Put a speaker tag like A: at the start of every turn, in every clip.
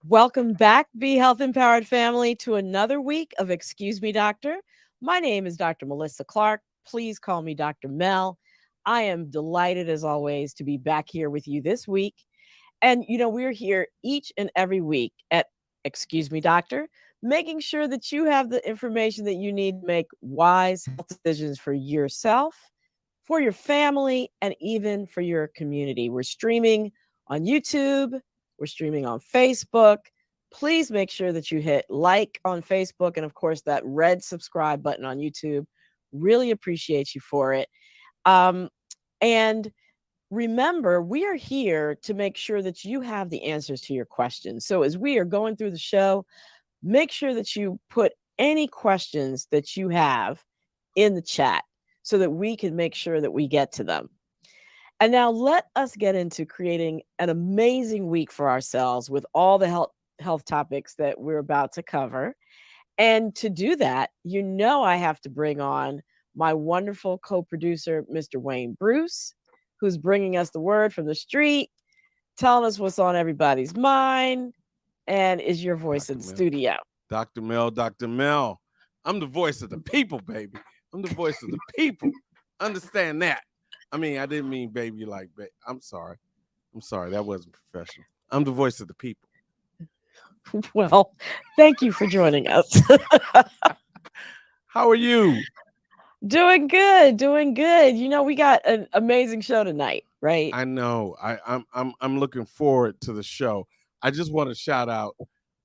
A: Welcome back, Be Health Empowered family, to another week of Excuse Me, Doctor. My name is Dr. Melissa Clark. Please call me Dr. Mel. I am delighted, as always, to be back here with you this week. And, we're here each and every week at Excuse Me, Doctor, making sure that you have the information that you need to make wise health decisions for yourself, for your family, and even for your community. We're streaming on YouTube, we're streaming on Facebook. Please make sure that you hit like on Facebook and, of course, that red subscribe button on YouTube. Really appreciate you for it. And remember, we are here to make sure that you have the answers to your questions. So as we are going through the show, make sure that you put any questions that you have in the chat so that we can make sure that we get to them. And now let us get into creating an amazing week for ourselves with all the health topics that we're about to cover. And to do that, I have to bring on my wonderful co-producer, Mr. Wayne Bruce, who's bringing us the word from the street, telling us what's on everybody's mind, and is your voice in the studio.
B: Dr. Mel. I'm the voice of the people, baby. I'm the voice of the people. Understand that. I mean, I didn't mean baby like baby. I'm sorry. That wasn't professional. I'm the voice of the people.
A: Well, thank you for joining us.
B: How are you?
A: Doing good. We got an amazing show tonight, right?
B: I know. I'm looking forward to the show. I just want to shout out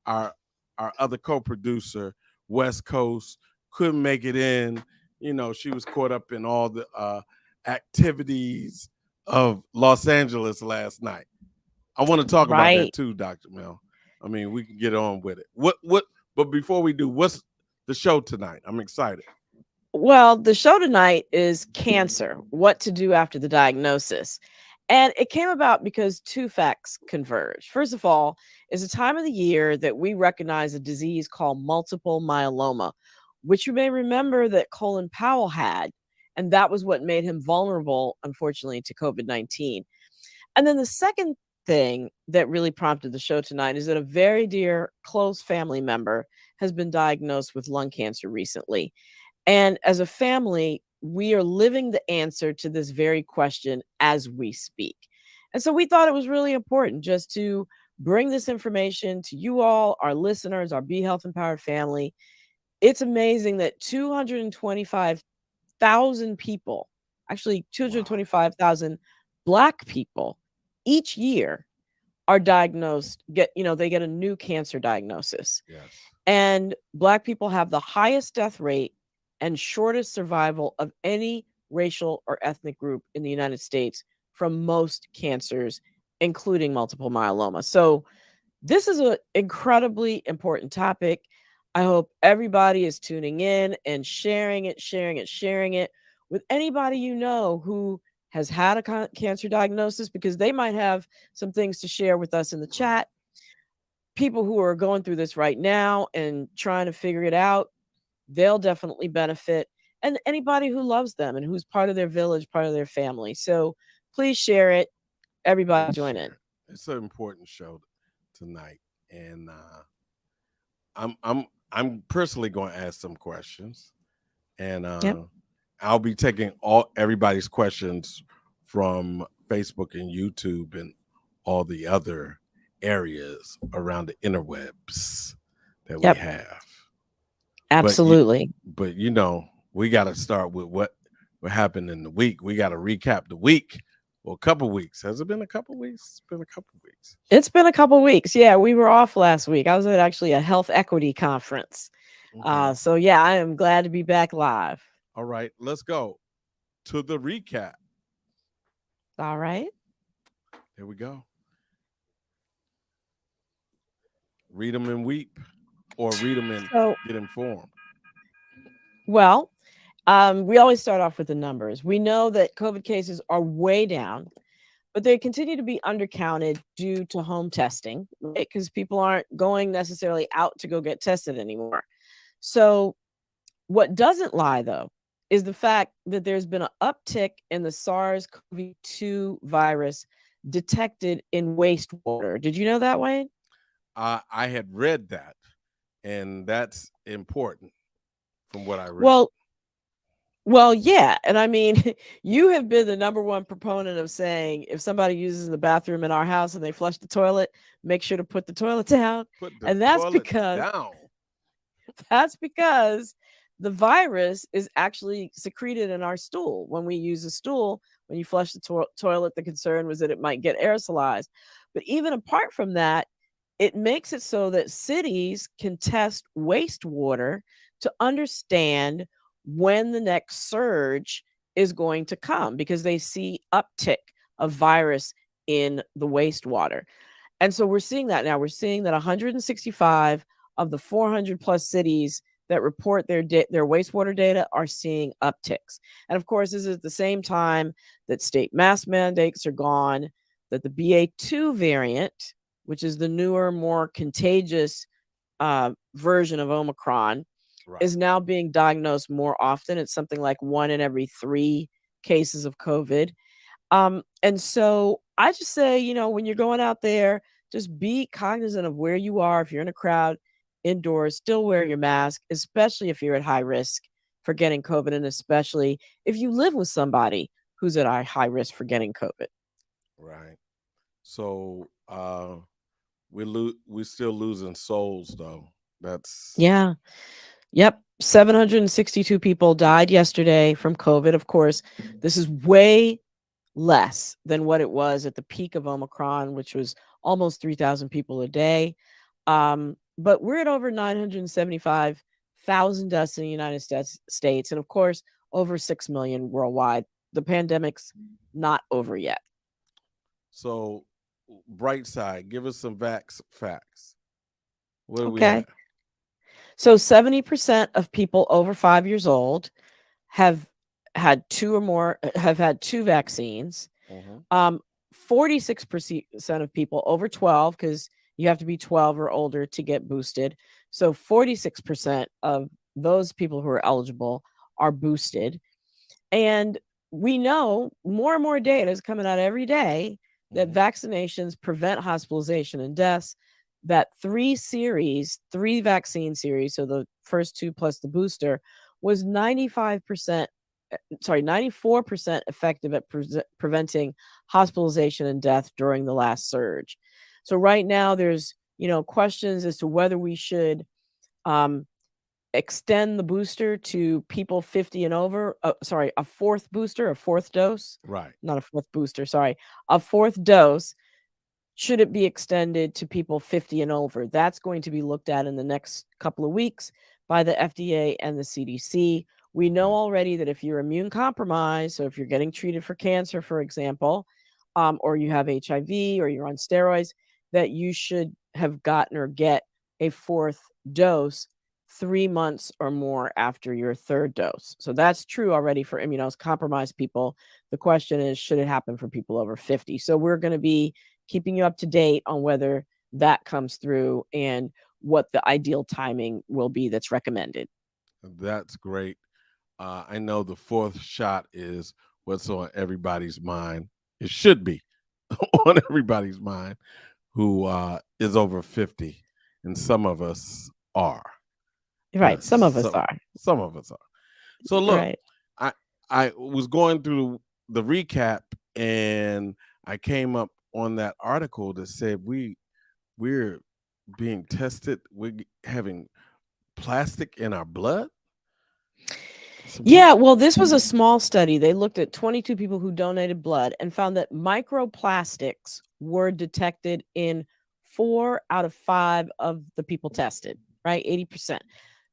B: our other co-producer, West Coast, couldn't make it in. She was caught up in all the activities of Los Angeles last night. I want to talk about that too, Dr. Mel. I mean, we can get on with it. But before we do, what's the show tonight? I'm excited.
A: Well, the show tonight is cancer, what to do after the diagnosis. And it came about because two facts converge. First of all, it's a time of the year that we recognize a disease called multiple myeloma, which you may remember that Colin Powell had. And that was what made him vulnerable, unfortunately, to COVID-19. And then the second thing that really prompted the show tonight is that a very dear, close family member has been diagnosed with lung cancer recently. And as a family, we are living the answer to this very question as we speak. And so we thought it was really important just to bring this information to you all, our listeners, our Be Health Empowered family. It's amazing that 225,000 people, actually 225,000 Black people each year are diagnosed, they get a new cancer diagnosis.
B: Yes.
A: And Black people have the highest death rate and shortest survival of any racial or ethnic group in the United States from most cancers, including multiple myeloma. So this is an incredibly important topic. I hope everybody is tuning in and sharing it with anybody who has had a cancer diagnosis, because they might have some things to share with us in the chat. People who are going through this right now and trying to figure it out, they'll definitely benefit. And anybody who loves them and who's part of their village, part of their family. So please share it. Everybody join in.
B: It's an important show tonight. And I'm personally going to ask some questions. And I'll be taking everybody's questions from Facebook and YouTube and all the other areas around the interwebs that we have.
A: Absolutely.
B: But we got to start with what happened in the week. We got to recap the week. Well, a couple weeks. Has it been a couple weeks? It's been a couple weeks.
A: It's been a couple weeks. Yeah, we were off last week. I was at actually a health equity conference. So yeah, I am glad to be back live.
B: All right, let's go to the recap.
A: All right.
B: Here we go. Read them and weep, or read them and get informed.
A: Well, we always start off with the numbers. We know that COVID cases are way down, but they continue to be undercounted due to home testing, right? Because people aren't going necessarily out to go get tested anymore. So what doesn't lie, though, is the fact that there's been an uptick in the SARS-CoV-2 virus detected in wastewater. Did you know that, Wayne?
B: I had read that, and that's important from what I read.
A: Well, well, yeah. And I mean, you have been the number one proponent of saying if somebody uses the bathroom in our house and they flush the toilet, make sure to put the toilet down.
B: Put the
A: And
B: toilet down.
A: that's because the virus is actually secreted in our stool. When we use a stool, when you flush the toilet, the concern was that it might get aerosolized. But even apart from that, it makes it so that cities can test wastewater to understand when the next surge is going to come because they see uptick of virus in the wastewater. And so we're seeing that now. We're seeing that 165 of the 400 plus cities that report their wastewater data are seeing upticks. And of course, this is at the same time that state mask mandates are gone, that the BA2 variant, which is the newer, more contagious version of Omicron,
B: Right.
A: is now being diagnosed more often. It's something like 1 in every 3 cases of COVID. And so I just say, when you're going out there, just be cognizant of where you are. If you're in a crowd indoors, still wear your mask, especially if you're at high risk for getting COVID, and especially if you live with somebody who's at a high risk for getting COVID.
B: Right. So we're still losing souls though. That's
A: Yeah. Yep. 762 people died yesterday from COVID. Of course, this is way less than what it was at the peak of Omicron, which was almost 3,000 people a day. But we're at over 975,000 deaths in the United States, and of course, over 6 million worldwide. The pandemic's not over yet.
B: so bright side. Give us some facts. What do we have?
A: Okay. So 70% of people over 5 years old have have had two vaccines.
B: Mm-hmm.
A: 46% of people over 12, because you have to be 12 or older to get boosted. So 46% of those people who are eligible are boosted. And we know more and more data is coming out every day that
B: Mm-hmm.
A: vaccinations prevent hospitalization and deaths. That three vaccine series, so the first two plus the booster, was 94% effective at preventing hospitalization and death during the last surge. So right now there's, questions as to whether we should um, extend the booster to people 50 and over. A fourth booster, a fourth dose,
B: Right.
A: not a fourth booster, sorry, a fourth dose. Should it be extended to people 50 and over? That's going to be looked at in the next couple of weeks by the FDA and the CDC. We know
B: Okay.
A: already that if you're immune compromised, so if you're getting treated for cancer, for example, or you have HIV or you're on steroids, that you should have gotten or get a fourth dose 3 months or more after your third dose. So that's true already for immunocompromised people. The question is, should it happen for people over 50? So we're going to be keeping you up to date on whether that comes through and what the ideal timing will be that's recommended.
B: That's great. I know the fourth shot is what's on everybody's mind. It should be on everybody's mind who is over 50, and some of us are.
A: Right. Some of us
B: Some
A: are.
B: some of us are. So look,
A: Right.
B: I I was going through the recap, and I came up on that article that said we're being tested. We're having plastic in our blood.
A: Yeah, well, this was a small study. They looked at 22 people who donated blood and found that microplastics were detected in 4 out of 5 of the people tested, right? 80%.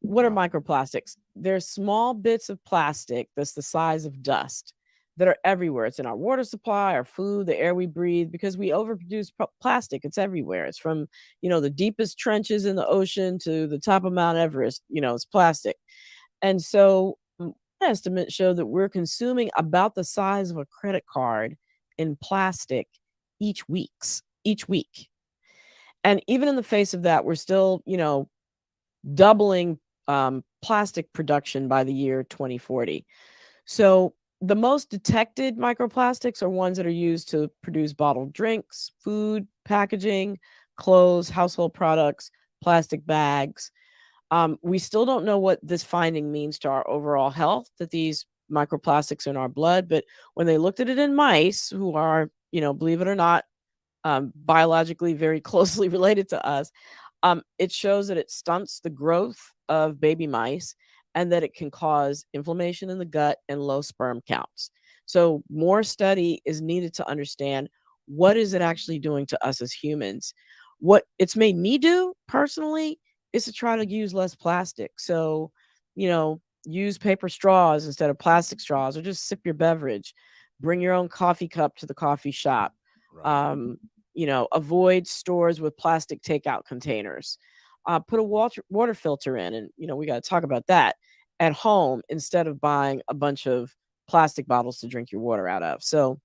A: What are
B: Wow.
A: microplastics? They're small bits of plastic that's the size of dust that are everywhere. It's in our water supply, our food, the air we breathe, because we overproduce plastic. It's everywhere. It's from, the deepest trenches in the ocean to the top of Mount Everest, it's plastic. And so estimates show that we're consuming about the size of a credit card in plastic each week. And even in the face of that, we're still, doubling plastic production by the year 2040. So the most detected microplastics are ones that are used to produce bottled drinks, food, packaging, clothes, household products, plastic bags. We still don't know what this finding means to our overall health, that these microplastics in our blood. But when they looked at it in mice who are, believe it or not, biologically very closely related to us, it shows that it stunts the growth of baby mice and that it can cause inflammation in the gut and low sperm counts. So more study is needed to understand what is it actually doing to us as humans. What it's made me do personally is to try to use less plastic. So, use paper straws instead of plastic straws, or just sip your beverage. Bring your own coffee cup to the coffee shop.
B: Right.
A: Avoid stores with plastic takeout containers. Put a water filter in, and we got to talk about that at home instead of buying a bunch of plastic bottles to drink your water out of. So,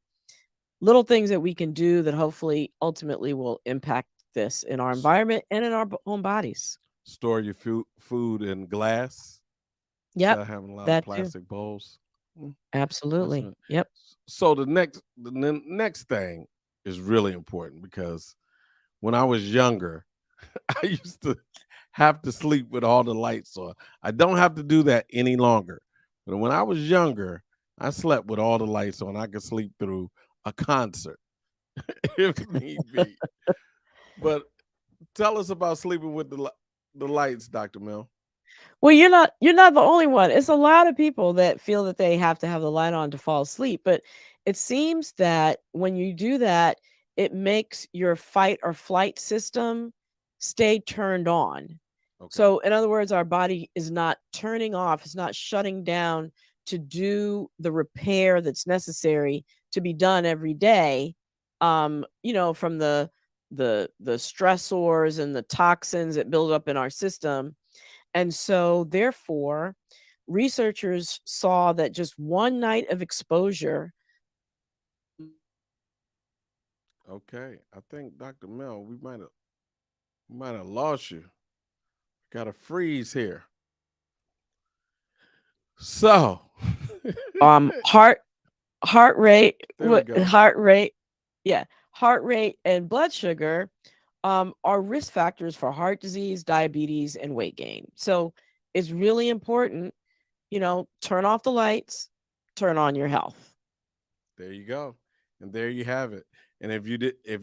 A: little things that we can do that hopefully ultimately will impact this in our
B: S-
A: environment and in our own bodies.
B: Store your food in glass instead
A: Yep,
B: of having a lot of
A: that too.
B: plastic bowls. Mm, That's
A: Absolutely.
B: it.
A: Yep.
B: So the next thing is really important because when I was younger, I used to have to sleep with all the lights on. I don't have to do that any longer. But when I was younger, I slept with all the lights on. I could sleep through a concert if need be. But tell us about sleeping with the lights, Dr. Mill.
A: Well, you're not the only one. It's a lot of people that feel that they have to have the light on to fall asleep, but it seems that when you do that, it makes your fight or flight system stay turned on.
B: Okay.
A: So, in other words, our body is not turning off, it's not shutting down to do the repair that's necessary to be done every day. From the stressors and the toxins that build up in our system, and so, therefore, researchers saw that just one night of exposure.
B: Okay. I think Dr. Mill, we might have lost you. Got a freeze here. So
A: Heart rate,
B: there we go.
A: yeah, heart rate and blood sugar are risk factors for heart disease, diabetes, and weight gain. So it's really important, turn off the lights, turn on your health.
B: There you go. And there you have it. And if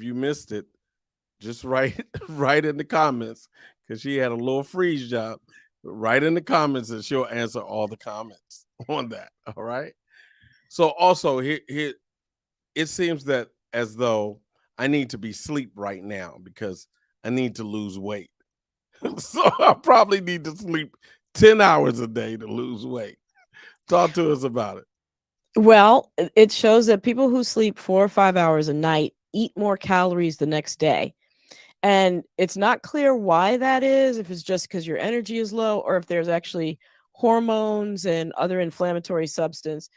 B: you missed it, just write write in the comments because she had a little freeze job. Write in the comments and she'll answer all the comments on that. All right. So also here it seems that as though I need to be sleep right now because I need to lose weight. So I probably need to sleep 10 hours a day to lose weight. Talk to us about it.
A: Well, it shows that people who sleep 4 or 5 hours a night eat more calories the next day. And it's not clear why that is, if it's just because your energy is low or if there's actually hormones and other inflammatory substances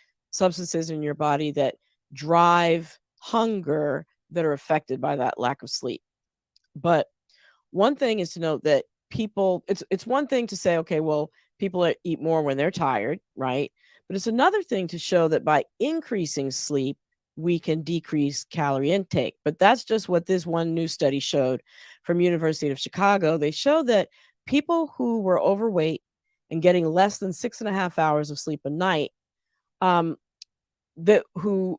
A: in your body that drive hunger that are affected by that lack of sleep. But one thing is to note that it's one thing to say, okay, well, people eat more when they're tired, right? But it's another thing to show that by increasing sleep, we can decrease calorie intake. But that's just what this one new study showed from University of Chicago. They showed that people who were overweight and getting less than 6.5 hours of sleep a night, um, that who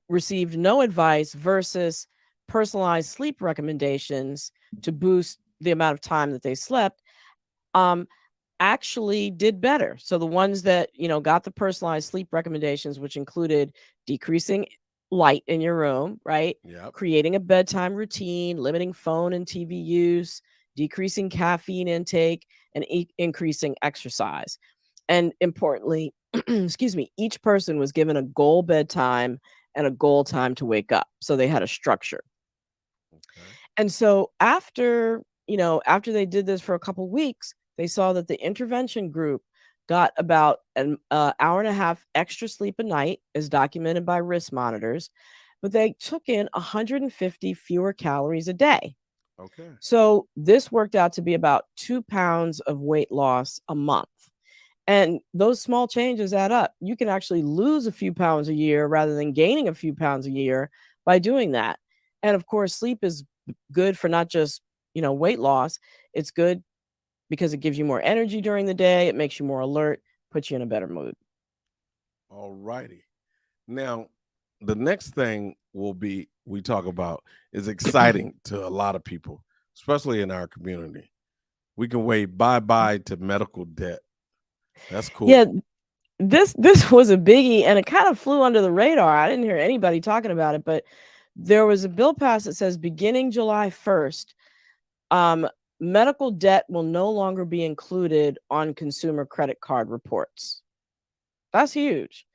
A: received no advice versus personalized sleep recommendations to boost the amount of time that they slept, um, actually did better. So the ones that, got the personalized sleep recommendations, which included decreasing light in your room, right?
B: Yep.
A: Creating a bedtime routine, limiting phone and TV use, decreasing caffeine intake, and increasing exercise. And importantly, excuse me, each person was given a goal bedtime and a goal time to wake up. So they had a structure.
B: Okay.
A: And so after they did this for a couple weeks, they saw that the intervention group got about an hour and a half extra sleep a night, as documented by wrist monitors, but they took in 150 fewer calories a day.
B: Okay.
A: So this worked out to be about 2 pounds of weight loss a month. And those small changes add up. You can actually lose a few pounds a year rather than gaining a few pounds a year by doing that. And of course, sleep is good for not just, weight loss. It's good because it gives you more energy during the day. It makes you more alert, puts you in a better mood.
B: All righty. Now, the next thing we talk about is exciting to a lot of people, especially in our community. We can wave bye-bye to medical debt. That's cool.
A: Yeah, this was a biggie, and it kind of flew under the radar. I didn't hear anybody talking about it, but there was a bill passed that says beginning July 1st, medical debt will no longer be included on consumer credit card reports. That's huge.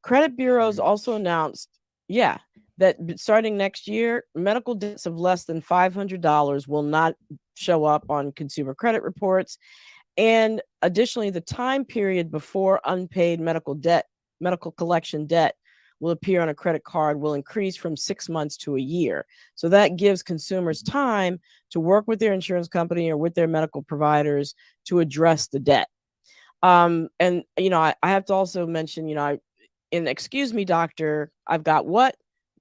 A: Credit bureaus also announced, yeah, that starting next year, medical debts of less than $500 will not show up on consumer credit reports. And additionally, the time period before unpaid medical collection debt will appear on a credit card will increase from 6 months to a year. So that gives consumers time to work with their insurance company or with their medical providers to address the debt. And I have to also mention, in Excuse Me Doctor, I've got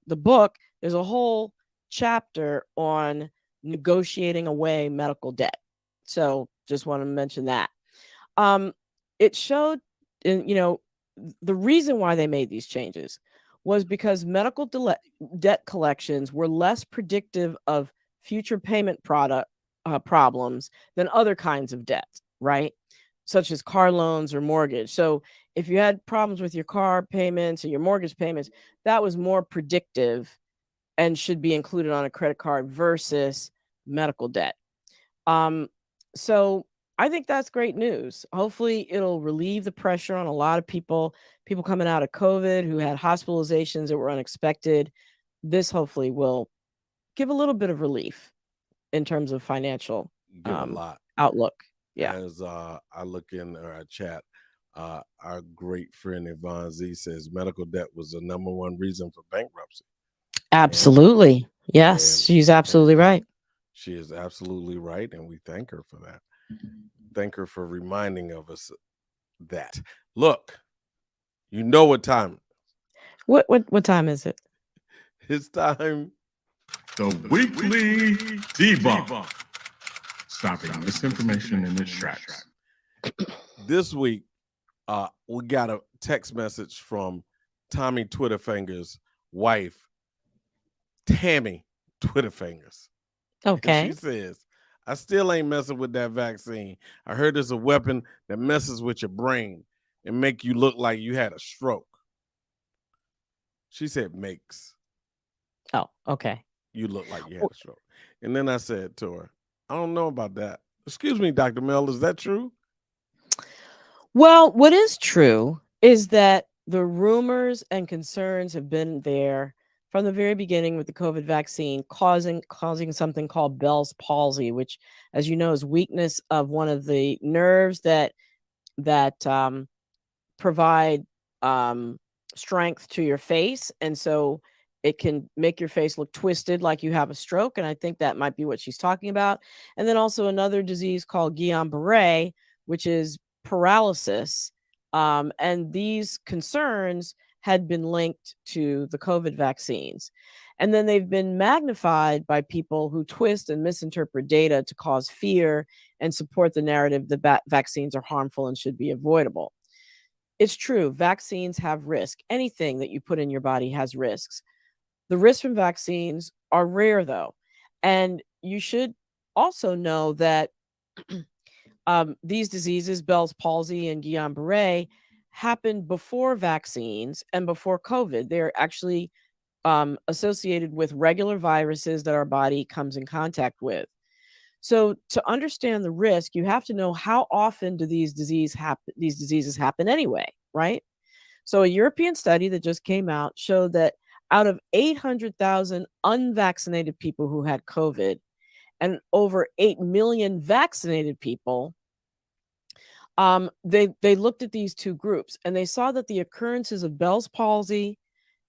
A: the book. There's a whole chapter on negotiating away medical debt. So just want to mention that. It showed, the reason why they made these changes was because medical debt collections were less predictive of future payment problems than other kinds of debt, right? Such as car loans or mortgage. So if you had problems with your car payments or your mortgage payments, that was more predictive and should be included on a credit card versus medical debt. So I think that's great news. Hopefully it'll relieve the pressure on a lot of people coming out of COVID who had hospitalizations that were unexpected. This hopefully will give a little bit of relief in terms of financial
B: Give a lot.
A: outlook. Yeah.
B: As I look in our chat, our great friend Yvonne Z says medical debt was the number one reason for bankruptcy.
A: Absolutely. Yes, she's absolutely right.
B: She is absolutely right, and we thank her for that. Thank her for reminding of us that. Look, you know what time?
A: What time is it?
B: It's time.
C: The weekly debunk. Stopping misinformation in its tracks.
B: This week, we got a text message from Tommy Twitterfinger's wife, Tammy Twitterfingers.
A: Okay.
B: And she says, I still ain't messing with that vaccine. I heard there's a weapon that messes with your brain and make you look like you had a stroke. She said makes.
A: Oh, okay.
B: You look like you had a stroke. And then I said to her, I don't know about that. Excuse me, Dr. Mel, is that true?
A: Well, what is true is that the rumors and concerns have been there from the very beginning with the COVID vaccine, causing something called Bell's palsy, which, as you know, is weakness of one of the nerves that provide strength to your face, and so it can make your face look twisted like you have a stroke. And I think that might be what she's talking about. And then also another disease called Guillain-Barré, which is paralysis. And these concerns had been linked to the COVID vaccines. And then they've been magnified by people who twist and misinterpret data to cause fear and support the narrative that vaccines are harmful and should be avoidable. It's true, vaccines have risk. Anything that you put in your body has risks. The risks from vaccines are rare, though. And you should also know that these diseases, Bell's palsy and Guillain-Barré, happened before vaccines and before COVID. They're actually associated with regular viruses that our body comes in contact with. So to understand the risk, you have to know how often do these diseases happen anyway, right? So a European study that just came out showed that out of 800,000 unvaccinated people who had COVID and over 8 million vaccinated people, they looked at these two groups and they saw that the occurrences of Bell's palsy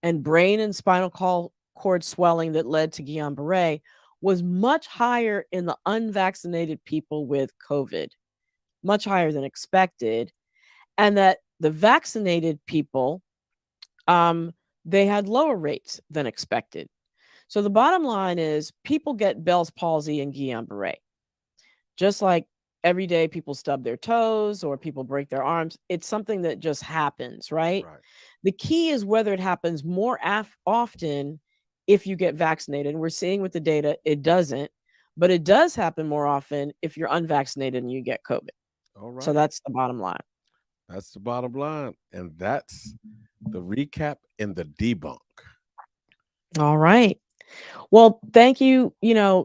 A: and brain and spinal cord swelling that led to Guillain-Barré was much higher in the unvaccinated people with COVID, much higher than expected, and that the vaccinated people, they had lower rates than expected. So the bottom line is people get Bell's palsy and Guillain-Barré. Just like every day people stub their toes or people break their arms, it's something that just happens, right?
B: Right.
A: The key is whether it happens more often if you get vaccinated. And we're seeing with the data, it doesn't, but it does happen more often if you're unvaccinated and you get COVID.
B: All
A: So
B: right.
A: that's the bottom line.
B: That's the bottom line. And that's the recap and the debunk.
A: All right. Well, thank you,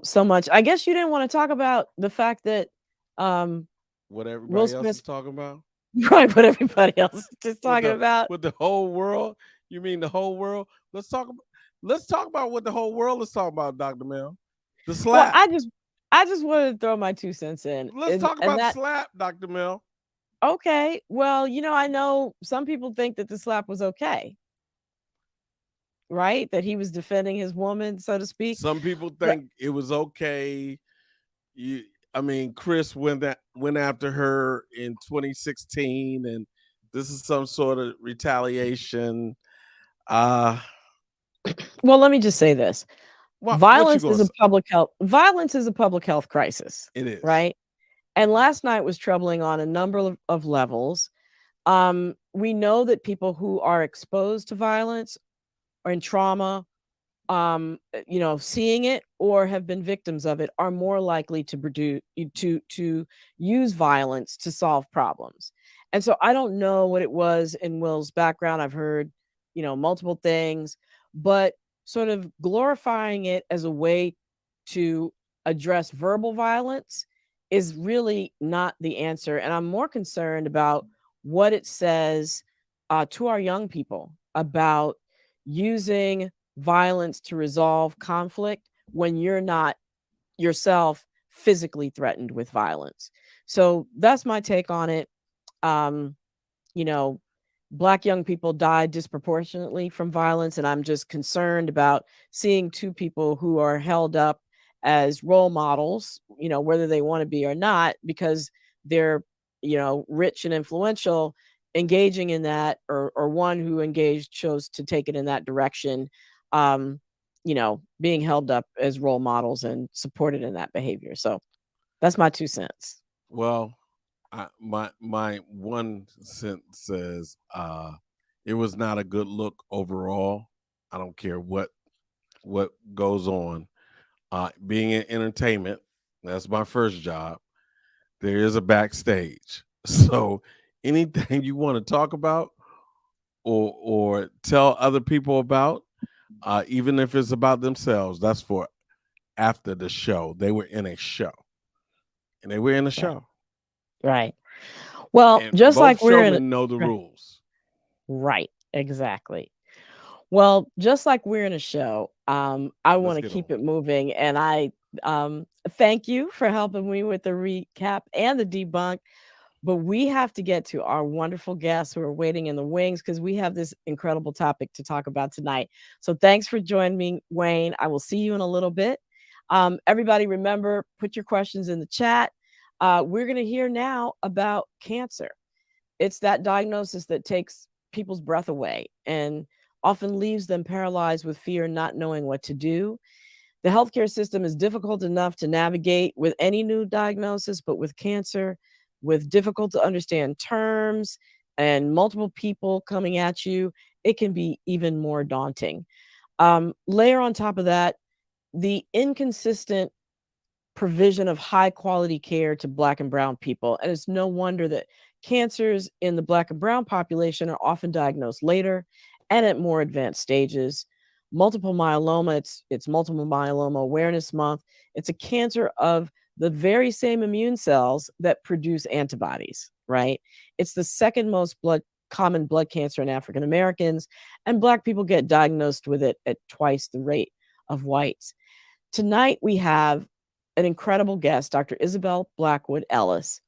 A: so much. I guess you didn't want to talk about the fact that um
B: What
A: Will
B: everybody else
A: Smith
B: is talking about?
A: right, what everybody else is just
B: With
A: talking
B: the
A: about.
B: with the whole world? You mean the whole world? Let's talk about what the whole world is talking about, Dr. Mel. The
A: Well,
B: slap.
A: I just wanted to throw my 2 cents in.
B: Let's
A: And
B: talk
A: and
B: about the
A: that
B: slap, Dr. Mel.
A: okay. Well, I know some people think that the slap was okay, right? That he was defending his woman, so to speak.
B: Some people
A: But
B: think it was okay. You, I mean, Chris went after her in 2016, and this is some sort of retaliation. Uh,
A: well, let me just say this.
B: what you gonna say?
A: Violence is a public health crisis,
B: It is.
A: right? And last night was troubling on a number of levels. We know that people who are exposed to violence or in trauma, seeing it or have been victims of it are more likely to use violence to solve problems. And so I don't know what it was in Will's background. I've heard, multiple things, but sort of glorifying it as a way to address verbal violence is really not the answer. And I'm more concerned about what it says to our young people about using violence to resolve conflict when you're not yourself physically threatened with violence. So that's my take on it. Um, you know, Black young people die disproportionately from violence, and I'm just concerned about seeing two people who are held up as role models, whether they want to be or not, because they're, rich and influential, engaging in that, or one who engaged chose to take it in that direction, being held up as role models and supported in that behavior. So that's my 2 cents.
B: Well, my 1 cent says it was not a good look overall. I don't care what goes on. Being in entertainment, that's my first job. There is a backstage. So anything you want to talk about or tell other people about, even if it's about themselves, that's for after the show. They were in a show. And they were in a
A: Right.
B: show.
A: Right. Well,
B: And
A: just
B: both
A: like we're in a
B: showmen know the
A: right,
B: rules.
A: right, exactly. Well, just like we're in a show, I
B: Let's
A: want to
B: get on.
A: keep it moving, and I thank you for helping me with the recap and the debunk. But we have to get to our wonderful guests who are waiting in the wings because we have this incredible topic to talk about tonight. So thanks for joining me, Wayne. I will see you in a little bit. Everybody, remember, put your questions in the chat. We're going to hear now about cancer. It's that diagnosis that takes people's breath away and often leaves them paralyzed with fear, not knowing what to do. The healthcare system is difficult enough to navigate with any new diagnosis, but with cancer, with difficult to understand terms and multiple people coming at you, it can be even more daunting. Layer on top of that, the inconsistent provision of high quality care to Black and Brown people. And it's no wonder that cancers in the Black and Brown population are often diagnosed later and at more advanced stages. Multiple myeloma, it's Multiple Myeloma Awareness Month. It's a cancer of the very same immune cells that produce antibodies, right? It's the second most common blood cancer in African Americans, and Black people get diagnosed with it at twice the rate of whites. Tonight we have an incredible guest, Dr. Isabelle Blackwood Ellis,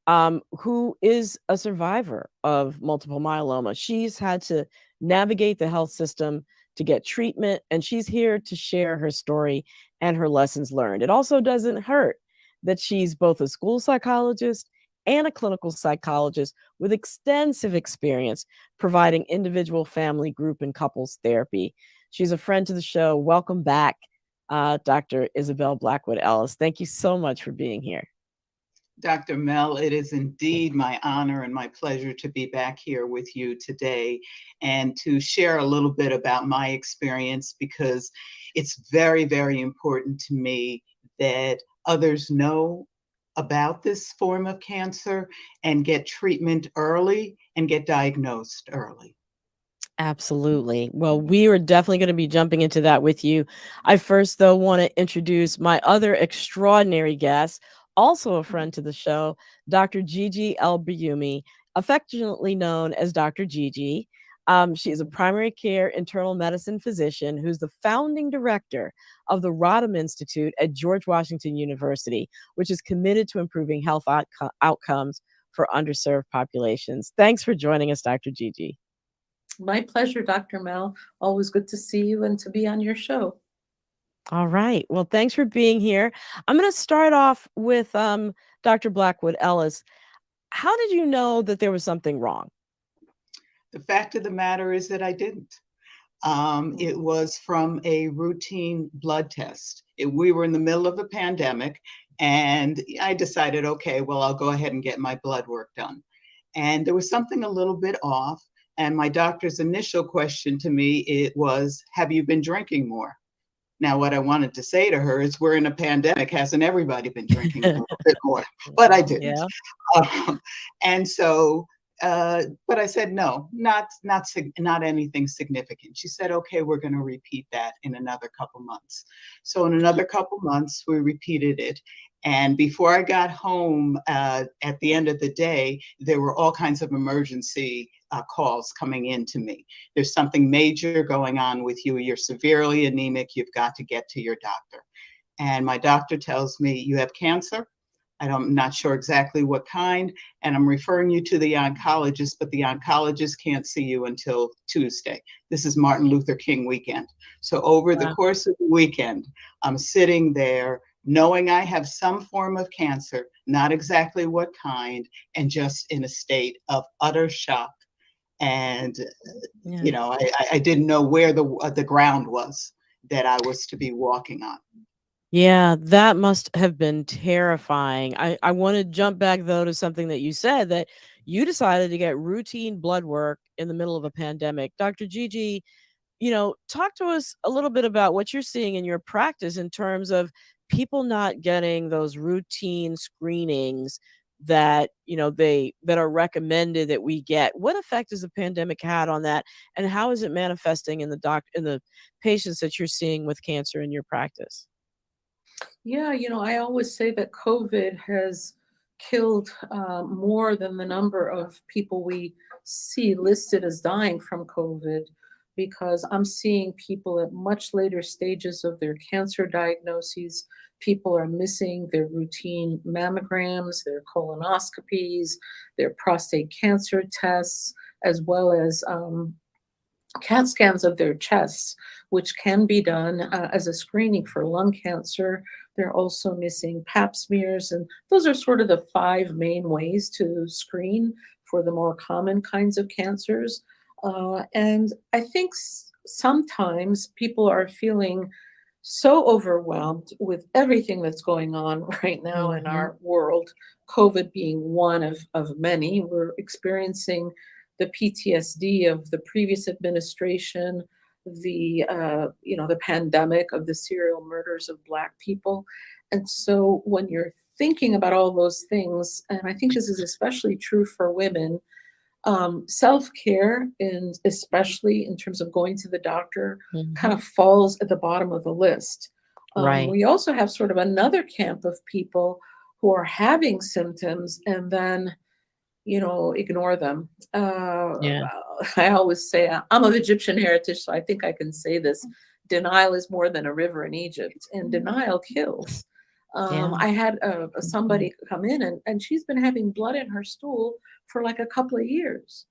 A: who is a survivor of multiple myeloma. She's had to navigate the health system to get treatment, and she's here to share her story and her lessons learned. It also doesn't hurt that she's both a school psychologist and a clinical psychologist with extensive experience providing individual, family, group, and couples therapy. She's a friend to the show. Welcome back, Dr. Isabelle Blackwood Ellis. Thank you so much for being here.
D: Dr. Mel, it is indeed my honor and my pleasure to be back here with you today and to share a little bit about my experience, because it's very, very important to me that others know about this form of cancer and get treatment early and get diagnosed early.
A: Absolutely. Well, we are definitely going to be jumping into that with you. I first, though, want to introduce my other extraordinary guest, also a friend to the show, Dr. Gigi El-Bayoumi, affectionately known as Dr. Gigi. She is a primary care internal medicine physician who's the founding director of the Rodham Institute at George Washington University, which is committed to improving health outcomes for underserved populations. Thanks for joining us, Dr. Gigi.
E: My pleasure, Dr. Mel. Always good to see you and to be on your show.
A: All right. Well, thanks for being here. I'm going to start off with Dr. Blackwood Ellis. How did you know that there was something wrong?
D: The fact of the matter is that I didn't. It was from a routine blood test. We were in the middle of a pandemic, and I decided, okay, well, I'll go ahead and get my blood work done. And there was something a little bit off. And my doctor's initial question to me, it was, have you been drinking more? Now, what I wanted to say to her is, we're in a pandemic. Hasn't everybody been drinking a little bit more? But I didn't.
A: Yeah.
D: And so, but I said, no, not anything significant. She said, okay, we're going to repeat that in another couple months. So in another couple months, we repeated it. And before I got home, at the end of the day, there were all kinds of emergency calls coming in to me. There's something major going on with you. You're severely anemic. You've got to get to your doctor. And my doctor tells me, you have cancer. I'm not sure exactly what kind, and I'm referring you to the oncologist, but the oncologist can't see you until Tuesday. This is Martin Luther King weekend. So over the course of the weekend, I'm sitting there knowing I have some form of cancer, not exactly what kind, and just in a state of utter shock. And, you know, I didn't know where the ground was that I was to be walking on.
A: Yeah, that must have been terrifying. I want to jump back, though, to something that you said, that you decided to get routine blood work in the middle of a pandemic. Dr. Gigi, talk to us a little bit about what you're seeing in your practice in terms of people not getting those routine screenings that, that are recommended that we get. What effect has the pandemic had on that? And how is it manifesting in the patients that you're seeing with cancer in your practice?
E: Yeah, I always say that COVID has killed more than the number of people we see listed as dying from COVID, because I'm seeing people at much later stages of their cancer diagnoses. People are missing their routine mammograms, their colonoscopies, their prostate cancer tests, as well as CAT scans of their chests, which can be done as a screening for lung cancer. They're also missing pap smears, and those are sort of the 5 main ways to screen for the more common kinds of cancers. And I think sometimes people are feeling so overwhelmed with everything that's going on right now in our world, COVID being one of many. We're experiencing the PTSD of the previous administration, the pandemic of the serial murders of Black people. And so when you're thinking about all those things, and I think this is especially true for women, self-care, and especially in terms of going to the doctor, kind of falls at the bottom of the list.
A: Right.
E: We also have sort of another camp of people who are having symptoms and then ignore them. I always say, I'm of Egyptian heritage, so I think I can say this. Denial is more than a river in Egypt, and denial kills. I had somebody come in, and she's been having blood in her stool for like a couple of years.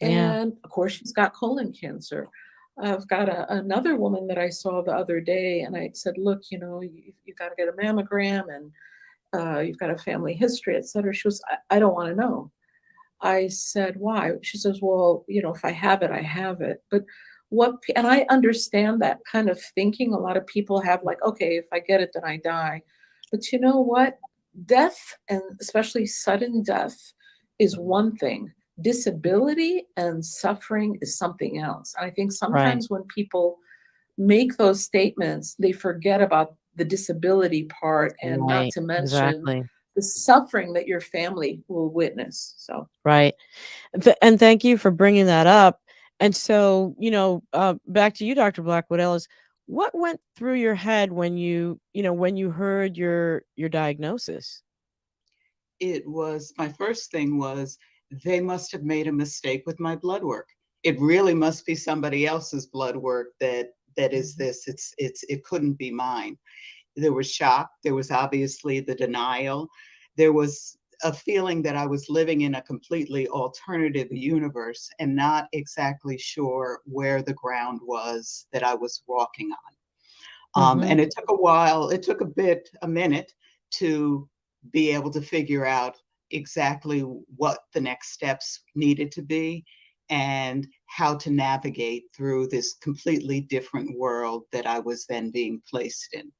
E: And of course, she's got colon cancer. I've got another woman that I saw the other day, and I said, look, you got to get a mammogram, and you've got a family history, et cetera. She was, I don't want to know. I said, why? She says, well, if I have it, I have it. But and I understand that kind of thinking. A lot of people have like, okay, if I get it, then I die. But you know what? Death, and especially sudden death, is one thing. Disability and suffering is something else. I think
A: Right.
E: sometimes when people make those statements, they forget about the disability part, and not
A: Right.
E: to mention
A: Exactly.
E: the suffering that your family will witness. So,
A: Right. And thank you for bringing that up. And so, back to you, Dr. Blackwood Ellis. What went through your head when when you heard your diagnosis?
D: It was, my first thing was, they must have made a mistake with my blood work. It really must be somebody else's blood work that is this. It couldn't be mine. There was shock. There was obviously the denial. There was a feeling that I was living in a completely alternative universe and not exactly sure where the ground was that I was walking on.
A: Mhm.
D: And it took a while, it took a minute to be able to figure out exactly what the next steps needed to be and how to navigate through this completely different world that I was then being placed in.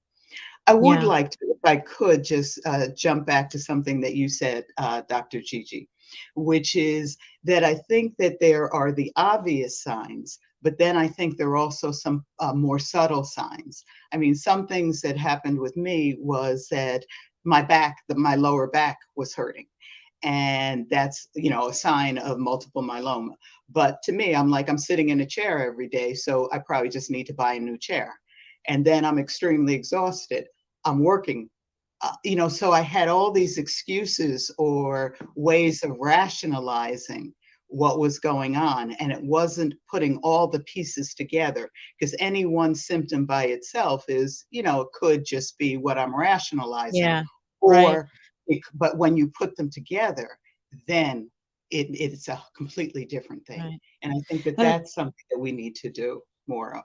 D: I would
A: Yeah.
D: like to, if I could, just jump back to something that you said, Dr. Gigi, which is that I think that there are the obvious signs, but then I think there are also some more subtle signs. I mean, some things that happened with me was that my lower back was hurting. And that's, a sign of multiple myeloma. But to me, I'm sitting in a chair every day, so I probably just need to buy a new chair. And then I'm extremely exhausted. I'm working, so I had all these excuses or ways of rationalizing what was going on. And it wasn't putting all the pieces together, because any one symptom by itself is, it could just be what I'm rationalizing.
A: Yeah. Right.
D: Or, but when you put them together, then it's a completely different thing.
A: Right.
D: And I think that
A: And
D: that's something that we need to do more of.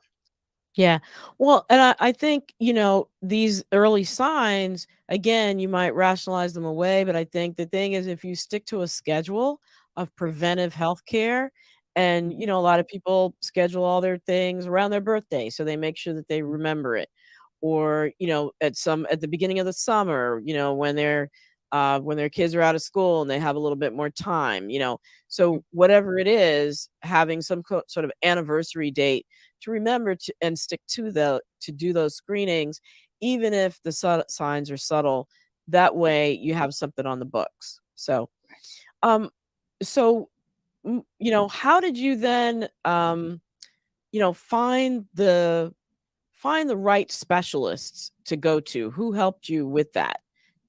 A: yeah. Well, and I think, these early signs, again, you might rationalize them away, but I think the thing is if you stick to a schedule of preventive health care, and,
D: Mhm.
A: a lot of people schedule all their things around their birthday, so they make sure that they remember it. Or, at the beginning of the summer, when their kids are out of school and they have a little bit more time. So whatever it is, having some sort of anniversary date to remember to and stick to do those screenings, even if the signs are subtle. That way, you have something on the books. Um, so how did you then find the right specialists to go to? Who helped you with that?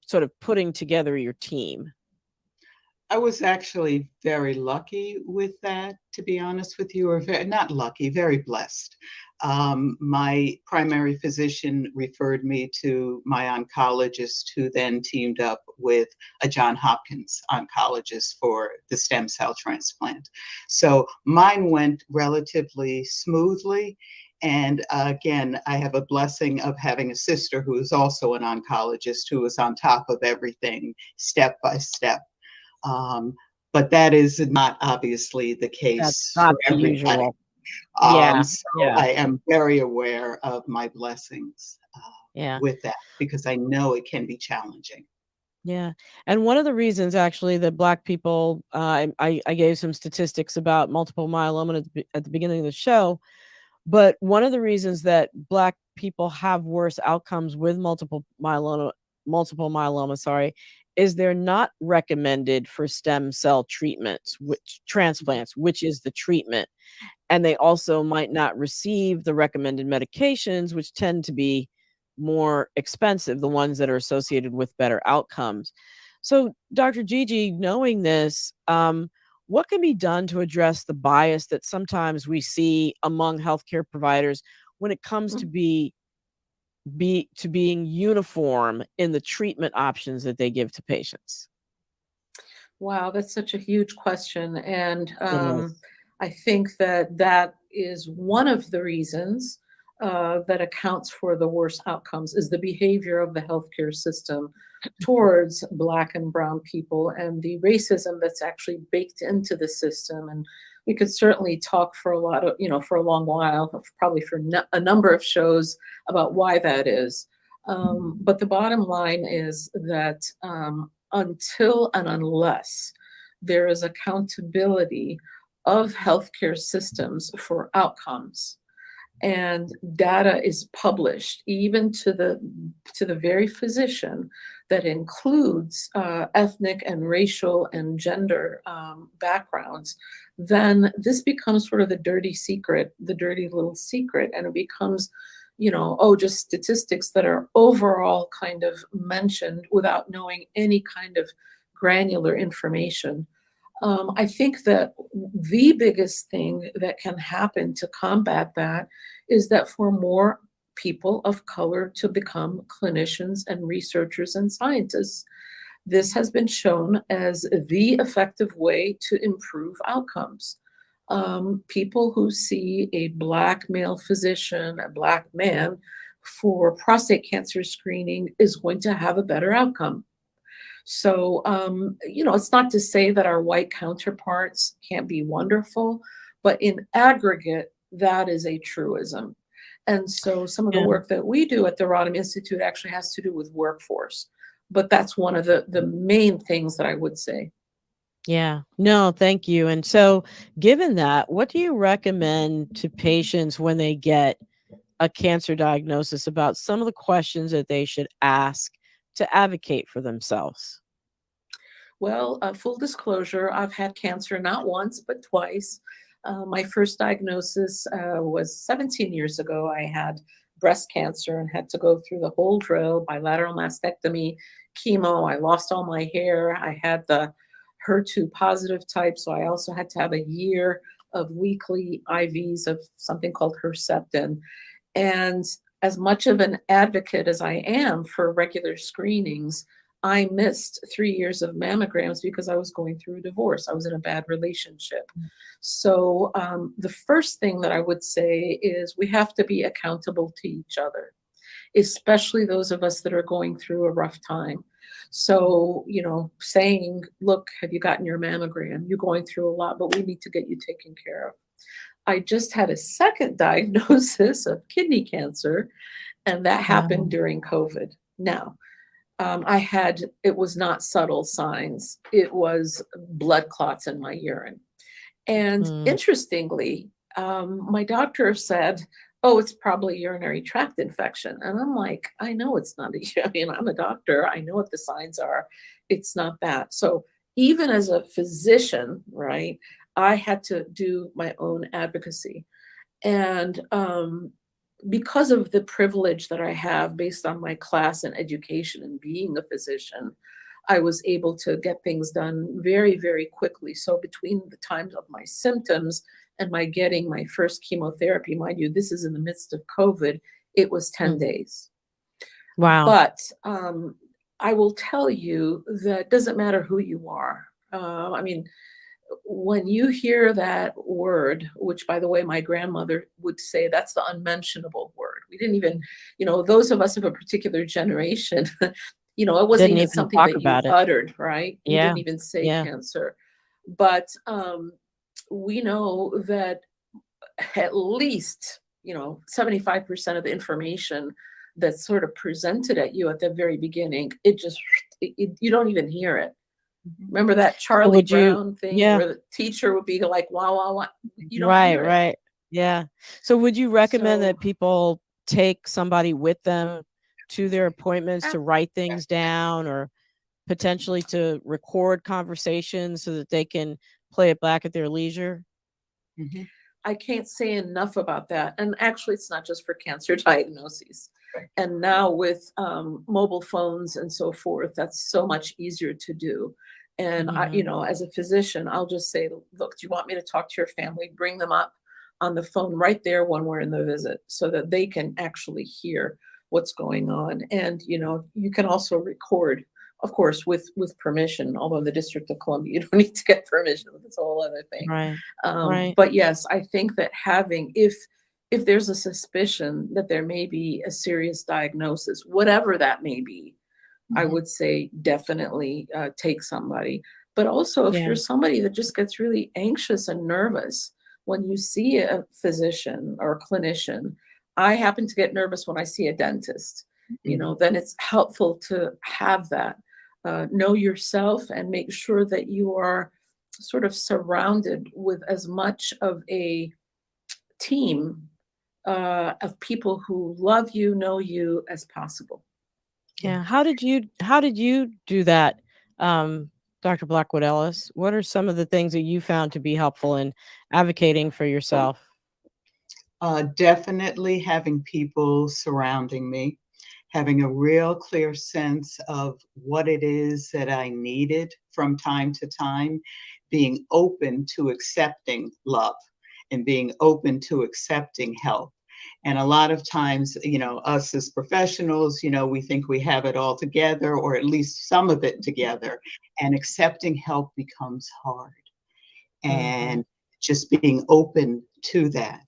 A: Sort of putting together your team.
D: I was actually very lucky with that, to be honest with you, or not lucky, very blessed. My primary physician referred me to my oncologist, who then teamed up with a John Hopkins oncologist for the stem cell transplant. So mine went relatively smoothly. And again, I have a blessing of having a sister who is also an oncologist, who was on top of everything step by step. Um, but that is not obviously the
A: That's
D: case
A: not
D: for
A: the
D: everybody.
A: usual. Yeah.
D: So
A: Yeah.
D: I am very aware of my blessings
A: Yeah.
D: with that, because I know it can be challenging.
A: Yeah, and one of the reasons actually that Black people, I gave some statistics about multiple myeloma at the beginning of the show, but one of the reasons that Black people have worse outcomes with multiple myeloma, sorry, is they're not recommended for stem cell treatments, which transplants, which is the treatment, and they also might not receive the recommended medications, which tend to be more expensive, the ones that are associated with better outcomes. So, Dr. Gigi, knowing this, what can be done to address the bias that sometimes we see among healthcare providers when it comes to
E: mm,
A: being uniform in the treatment options that they give to patients?
E: wow, that's such a huge question. And
A: It is.
E: I think that that is one of the reasons that accounts for the worst outcomes is the behavior of the healthcare system towards Black and Brown people, and the racism that's actually baked into the system. And we could certainly talk for a lot of, for a long while, probably for a number of shows about why that is. But the bottom line is that until and unless there is accountability of healthcare systems for outcomes, and data is published even to the very physician that includes ethnic and racial and gender backgrounds, then this becomes sort of the dirty secret, the dirty little secret, and it becomes, just statistics that are overall kind of mentioned without knowing any kind of granular information. I think that the biggest thing that can happen to combat that is that for more people of color to become clinicians and researchers and scientists. This has been shown as the effective way to improve outcomes. People who see a Black male physician, a Black man, for prostate cancer screening is going to have a better outcome. So, it's not to say that our white counterparts can't be wonderful, but in aggregate, that is a truism. And so some of the work that we do at the Rodham Institute actually has to do with workforce. But that's one of the main things that I would say.
A: Yeah, no, thank you. And so, given that, what do you recommend to patients when they get a cancer diagnosis about some of the questions that they should ask to advocate for themselves?
E: Well, full disclosure, I've had cancer not once, but twice. My first diagnosis was 17 years ago. I had breast cancer and had to go through the whole drill, bilateral mastectomy, chemo. I lost all my hair. I had the HER2 positive type, so I also had to have a year of weekly IVs of something called Herceptin. And as much of an advocate as I am for regular screenings, I missed 3 years of mammograms because I was going through a divorce. I was in a bad relationship. So the first thing that I would say is we have to be accountable to each other, especially those of us that are going through a rough time. So, saying, look, have you gotten your mammogram? You're going through a lot, but we need to get you taken care of. I just had a second diagnosis of kidney cancer, and that happened during COVID. Now, it was not subtle signs. It was blood clots in my urine. And interestingly, my doctor said, oh, it's probably urinary tract infection. And I'm like, I know it's not I'm a doctor. I know what the signs are. It's not that. So even as a physician, right, I had to do my own advocacy. And because of the privilege that I have based on my class and education and being a physician, I was able to get things done very, very quickly. So between the times of my symptoms and my getting my first chemotherapy, mind you, this is in the midst of COVID, it was 10 days.
A: Wow.
E: But I will tell you that it doesn't matter who you are. When you hear that word, which by the way, my grandmother would say that's the unmentionable word. We didn't even, those of us of a particular generation, it wasn't even something that you uttered, right? You didn't even say cancer. But we know that at least, 75% of the information that's sort of presented at you at the very beginning, you don't even hear it. Remember that Charlie Brown thing where the teacher would be like, wow, wow, wow. You don't hear it.
A: Right. Yeah. So would you recommend that people take somebody with them to their appointments to write things down, or potentially to record conversations so that they can play it back at their leisure?
E: I can't say enough about that. And actually, it's not just for cancer diagnoses. And now with mobile phones and so forth, that's so much easier to do. And I, as a physician, I'll just say, look, do you want me to talk to your family? Bring them up on the phone right there when we're in the visit so that they can actually hear what's going on. And, you can also record, of course, with permission, although in the District of Columbia, you don't need to get permission. That's a whole other thing.
A: Right.
E: But yes, I think that if there's a suspicion that there may be a serious diagnosis, whatever that may be, I would say definitely take somebody. But also, if
A: Yeah.
E: you're somebody that just gets really anxious and nervous when you see a physician or a clinician, I happen to get nervous when I see a dentist, then it's helpful to have that. Know yourself and make sure that you are sort of surrounded with as much of a team of people who love you, know you as possible.
A: Yeah. How did you do that, Dr. Blackwood Ellis? What are some of the things that you found to be helpful in advocating for yourself?
D: Definitely having people surrounding me, having a real clear sense of what it is that I needed from time to time, being open to accepting love and being open to accepting help. And a lot of times, us as professionals, we think we have it all together, or at least some of it together, and accepting help becomes hard.
A: Mhm.
D: And just being open to that.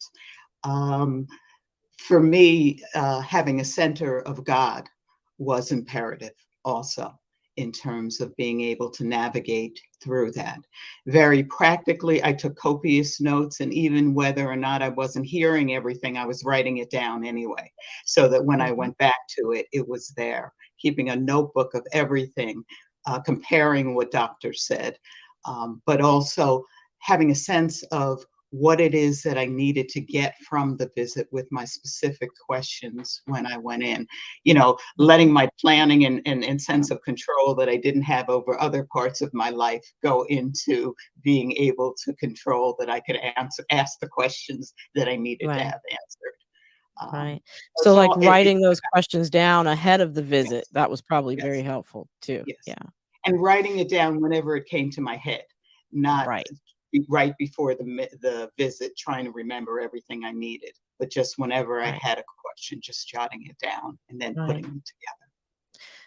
D: Um, for me, having a center of God was imperative also in terms of being able to navigate through that. Very practically, I took copious notes, and even whether or not I wasn't hearing everything, I was writing it down anyway, so that when I
A: Mhm.
D: went back to it, it was there, keeping a notebook of everything, comparing what doctors said, but also having a sense of what it is that I needed to get from the visit with my specific questions when I went in. Letting my planning and sense of control that I didn't have over other parts of my life go into being able to control that I could ask the questions that I needed to
A: Right.
D: have answered. Um,
A: Right. So,
D: it's
A: like,
D: all,
A: writing those questions down ahead of the visit,
D: yes,
A: that was probably very
D: yes,
A: helpful too.
D: yes.
A: Yeah.
D: And writing it down whenever it came to my head, not
A: Right.
D: right before the visit, trying to remember everything I needed, but just whenever I
A: Right.
D: had a question, just jotting it down and then
A: Right.
D: putting them together.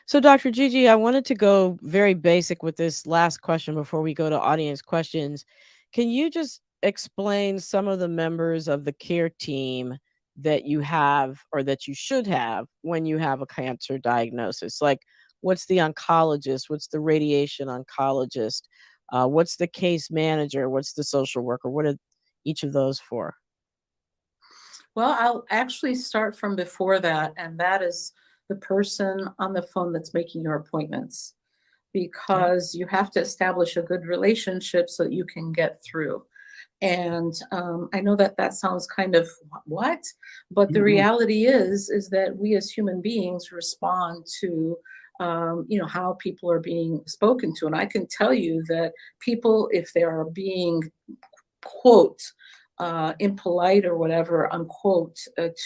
A: So, Dr. Gigi, I wanted to go very basic with this last question before we go to audience questions. Can you just explain some of the members of the care team that you have or that you should have when you have a cancer diagnosis? Like, what's the oncologist? What's the radiation oncologist? What's the case manager? What's the social worker? What are each of those for?
E: Well, I'll actually start from before that, and that is the person on the phone that's making your appointments,
A: Okay.
E: because you have to establish a good relationship so that you can get through. And I know that that sounds kind of what, but the
D: Mhm.
E: reality is that we as human beings respond to how people are being spoken to. And I can tell you that people, if they are being quote impolite or whatever unquote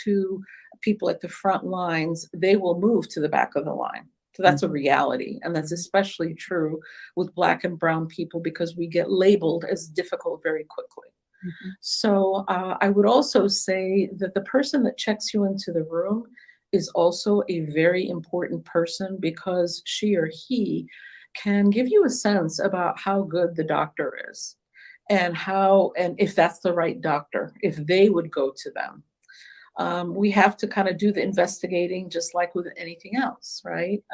E: to people at the front lines, they will move to the back of the line. So that's a
D: Mhm.
E: reality, and that's especially true with Black and brown people because we get labeled as difficult very quickly.
D: Mhm.
E: So I would also say that the person that checks you into the room is also a very important person, because she or he can give you a sense about how good the doctor is, and if that's the right doctor, if they would go to them. We have to kind of do the investigating just like with anything else, right?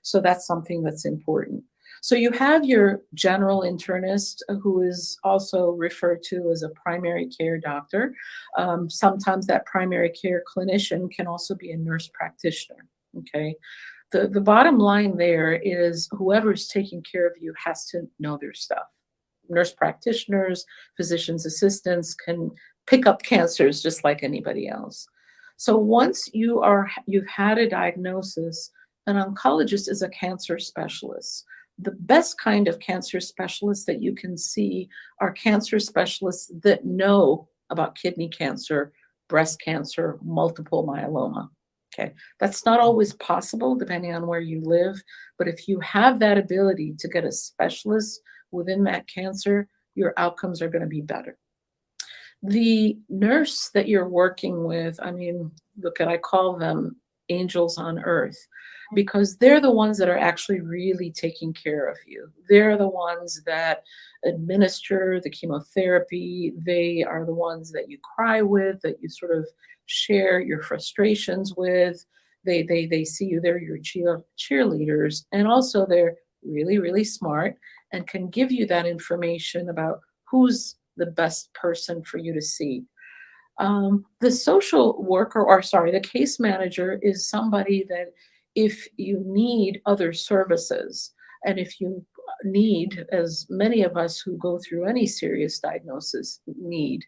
E: So that's something that's important. So you have your general internist, who is also referred to as a primary care doctor. Sometimes that primary care clinician can also be a nurse practitioner. Okay. The bottom line there is whoever's taking care of you has to know their stuff. Nurse practitioners, physician's assistants can pick up cancers just like anybody else. So once you've had a diagnosis, an oncologist is a cancer specialist. The best kind of cancer specialists that you can see are cancer specialists that know about kidney cancer, breast cancer, multiple myeloma. Okay, that's not always possible depending on where you live, but if you have that ability to get a specialist within that cancer, your outcomes are going to be better. The nurse that you're working with, I mean, look at, I call them angels on earth, because they're the ones that are actually really taking care of you. They're the ones that administer the chemotherapy. They are the ones that you cry with, that you sort of share your frustrations with. They see you, they're your cheerleaders, and also they're really, really smart and can give you that information about who's the best person for you to see. The social worker, or sorry, the case manager is somebody that if you need other services, and if you need, as many of us who go through any serious diagnosis need,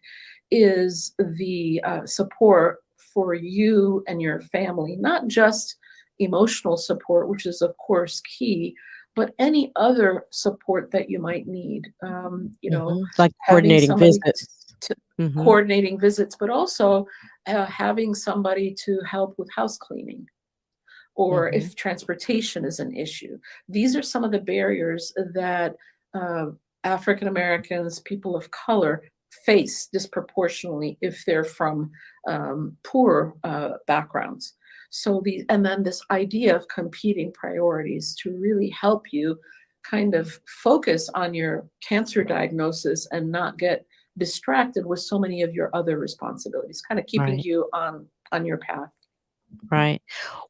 E: is the support for you and your family, not just emotional support, which is of course key, but any other support that you might need.
A: Like
E: Having
A: coordinating
E: somebody
A: visits.
E: coordinating visits, but also having somebody to help with house cleaning, or if transportation is an issue. These are some of the barriers that African Americans, people of color, face disproportionately if they're from poor backgrounds. So and then this idea of competing priorities to really help you kind of focus on your cancer diagnosis and not get distracted with so many of your other responsibilities, kind of keeping
A: Right.
E: you on your path.
A: Right.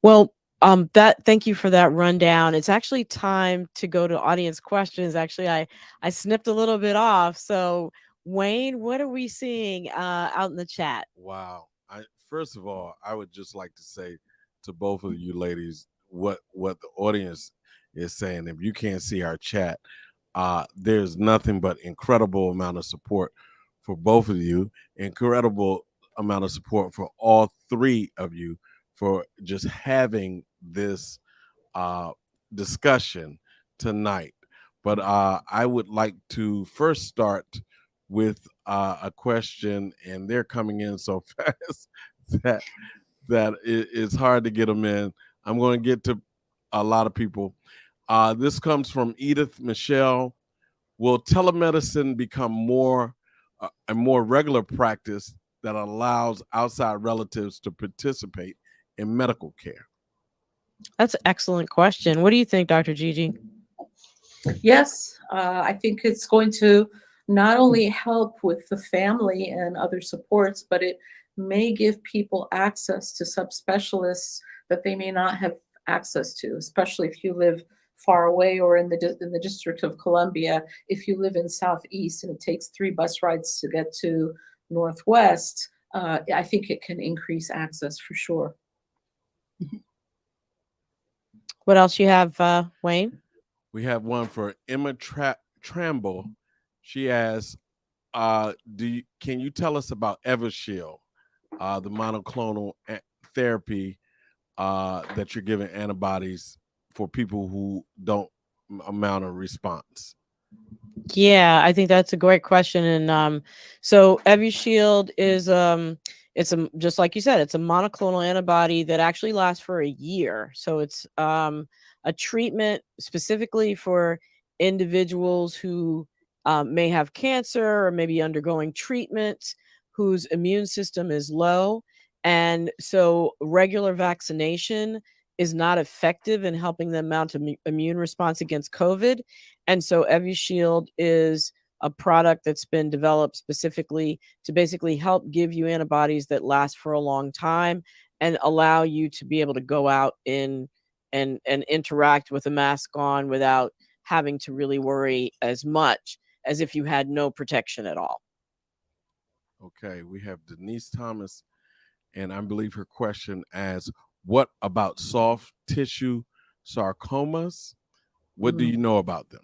A: Well, thank you for that rundown. It's actually time to go to audience questions. Actually, I snipped a little bit off. So Wayne, what are we seeing out in the chat?
B: Wow. First of all, I would just like to say to both of you ladies what the audience is saying. If you can't see our chat, there's nothing but incredible amount of support for both of you, incredible amount of support for all three of you for just having this discussion tonight. But I would like to first start with a question, and they're coming in so fast that it's hard to get them in. I'm going to get to a lot of people. This comes from Edith Michelle. Will telemedicine become a more regular practice that allows outside relatives to participate in medical care?
A: That's an excellent question. What do you think, Dr. Gigi?
E: Yes, I think it's going to not only help with the family and other supports, but it may give people access to subspecialists that they may not have access to, especially if you live far away or in the District of Columbia. If you live in Southeast and it takes 3 bus rides to get to Northwest, I think it can increase access for sure.
A: What else you have, Wayne?
B: We have one for Emma Tramble. She asks, can you tell us about Evershield, the monoclonal therapy that you're giving antibodies for people who don't mount a response?
A: Yeah, I think that's a great question. And so Evishield is it's just like you said, it's a monoclonal antibody that actually lasts for a year. So it's a treatment specifically for individuals who may have cancer or maybe undergoing treatment, whose immune system is low. And so regular vaccination is not effective in helping them mount an immune response against COVID. And so Evishield is a product that's been developed specifically to basically help give you antibodies that last for a long time and allow you to be able to go out and interact with a mask on without having to really worry as much as if you had no protection at all.
B: Okay, we have Denise Thomas, and I believe her question asks, what about soft tissue sarcomas? What do you know about them?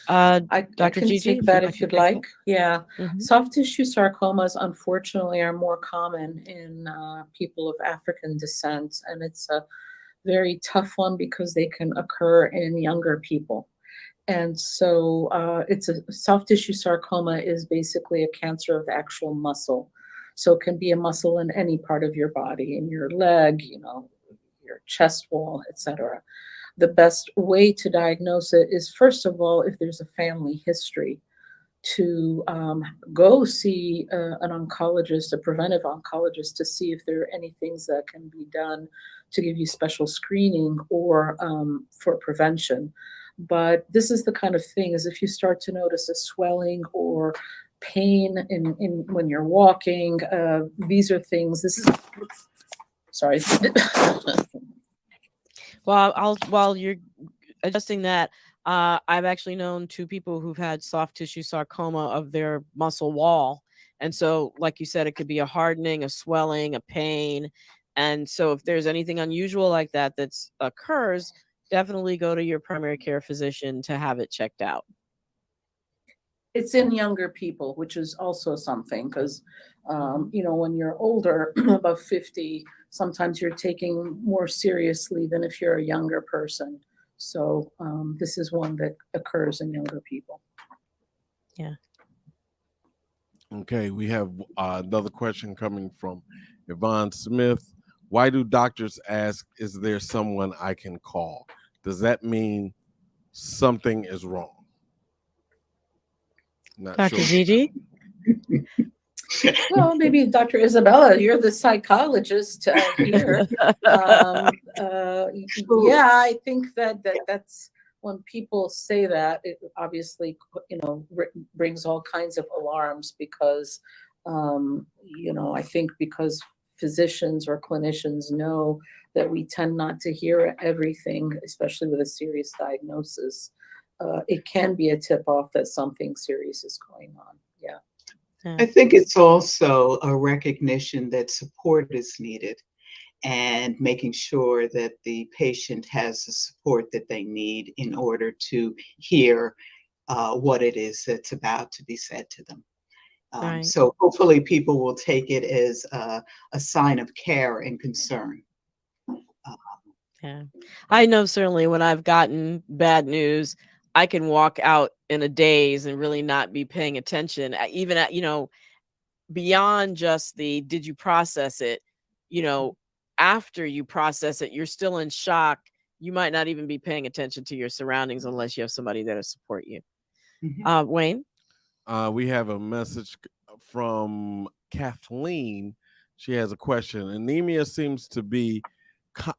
E: I
A: Dr.
E: can
A: Gigi,
E: take that if you'd like. Yeah.
A: Mhm.
E: Soft tissue sarcomas, unfortunately, are more common in people of African descent, and it's a very tough one because they can occur in younger people. And so it's a soft tissue sarcoma is basically a cancer of the actual muscle. So it can be a muscle in any part of your body, in your leg, your chest wall, etc. The best way to diagnose it is, first of all, if there's a family history, to go see an oncologist, a preventive oncologist, to see if there are any things that can be done to give you special screening or for prevention. But this is the kind of thing, is if you start to notice a swelling or pain in when you're walking, these are things, this is, sorry.
A: Well, while you're adjusting that. I've actually known two people who've had soft tissue sarcoma of their muscle wall. And so, like you said, it could be a hardening, a swelling, a pain. And so, if there's anything unusual like that that's occurs, definitely go to your primary care physician to have it checked out.
E: It's in younger people, which is also something because, when you're older, above 50, sometimes you're taking more seriously than if you're a younger person. So this is one that occurs in younger people.
A: Yeah.
B: Okay, we have another question coming from Yvonne Smith. Why do doctors ask, is there someone I can call? Does that mean something is wrong? Not
A: Dr.
B: sure.
A: Gigi?
E: Well, maybe Dr. Isabella, you're the psychologist here. Yeah, I think that's when people say that, it obviously, brings all kinds of alarms because, I think because physicians or clinicians know that we tend not to hear everything, especially with a serious diagnosis. It can be a tip-off that something serious is going on. Yeah.
D: I think it's also a recognition that support is needed and making sure that the patient has the support that they need in order to hear what it is that's about to be said to them.
A: Right.
D: So hopefully people will take it as a sign of care and concern.
A: Yeah. I know certainly when I've gotten bad news, I can walk out in a daze and really not be paying attention, even at, beyond just the did you process it, after you process it, you're still in shock. You might not even be paying attention to your surroundings unless you have somebody there to support you. Wayne?
B: We have a message from Kathleen. She has a question. Anemia seems to be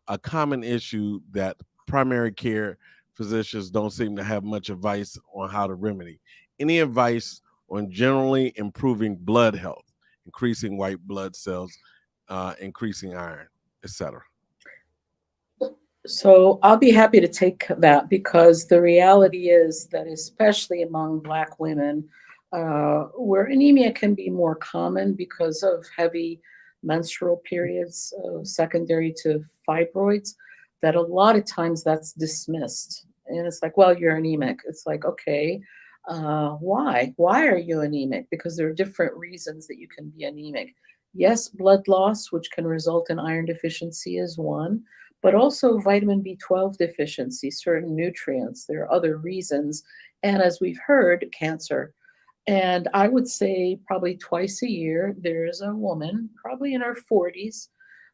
B: a common issue that primary care physicians don't seem to have much advice on how to remedy. Any advice on generally improving blood health, increasing white blood cells, increasing iron, etc.?
E: So I'll be happy to take that because the reality is that especially among Black women, where anemia can be more common because of heavy menstrual periods secondary to fibroids, that a lot of times that's dismissed. And it's like, well, you're anemic. It's like, okay, why? Why are you anemic? Because there are different reasons that you can be anemic. Yes, blood loss, which can result in iron deficiency, is one, but also vitamin B12 deficiency, certain nutrients. There are other reasons. And as we've heard, cancer. And I would say probably twice a year, there is a woman, probably in her 40s,